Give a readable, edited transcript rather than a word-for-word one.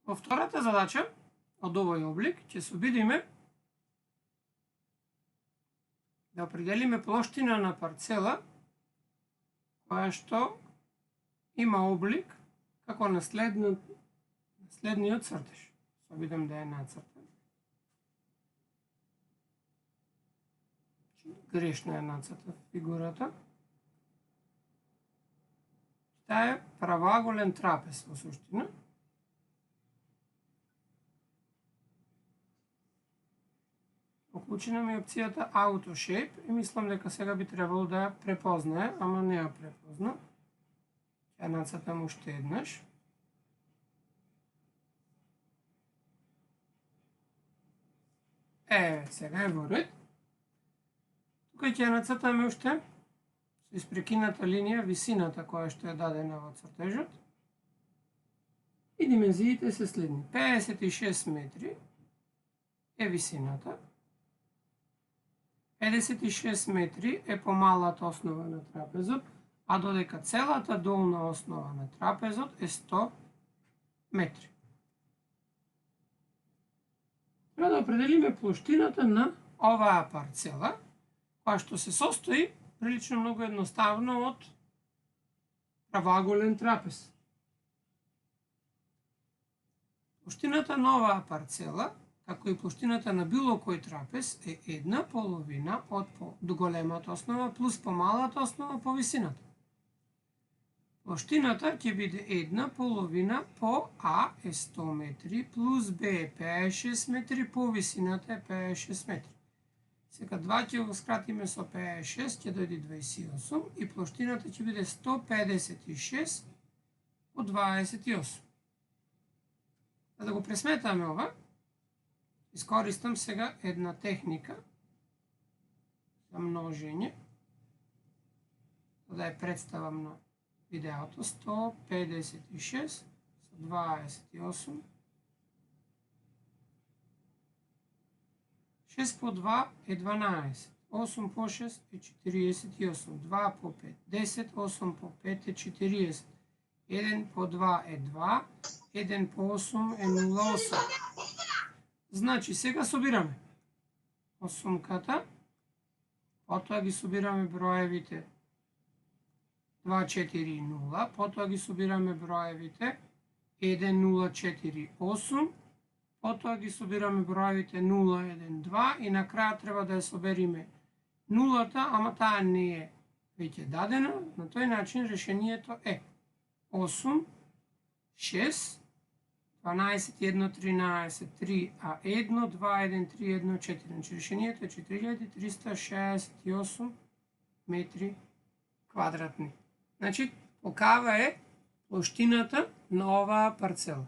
Во втората задача од овој облик ќе се обидиме да определиме плоштина на парцела која што има облик како на следниот цртеж. Се обидам да ја нацртам. Грешно ја нацртав фигурата. Таа е правоаголен трапез во суштина. Оклучена ми опцијата Auto Shape и мислам дека сега би требало да ја препознае, ама не ја препозна. Ќе нацртам уште еднаш. Сега е во ред. Тука ќе нацртаме уште со испрекината линија висината која што е дадена во цртежот. И димензиите се следни. 56 метри е висината. 56 метри е помалата основа на трапезот, а додека целата долна основа на трапезот е 100 метри. Треба да определиме плоштината на оваа парцела, која што се состои прилично многу едноставно од правоаголен трапез. Плоштината на оваа парцела, како и плоштината на било кој трапез, е една половина од големата основа плюс помалата основа по висината. Плоштината ќе биде една половина по А е 100 метри плюс Б е 56 метри по висината е 56 метри. Сега 2 ќе го скратиме со 56, ќе дојде 28 и плоштината ќе биде 156 по 28. За да го пресметаме ова, искористам сега една техника за множење, за да ја представам на видеото. 156 со 28. 6 по 2 е 12. 8 по 6 е 48. 2 по 5 10. 8 по 5 е 40. 1 по 2 е 2. 1 по 8 е 0,8. Значи, сега собираме осумката, потоа ги собираме броевите 2, 4, 0, потоа ги собираме броевите 1, 0, 4, 8, потоа ги собираме броевите 0, 1, 2 и на крај треба да ја собериме нулата, ама таа не е веќе дадена. На тој начин решението е 8, 6, 12, 1, 13, 3, а 1, 2, 1, 3, 1, 4. Значи решението е 4368 метри квадратни. Значи, такава е плоштината на оваа парцела.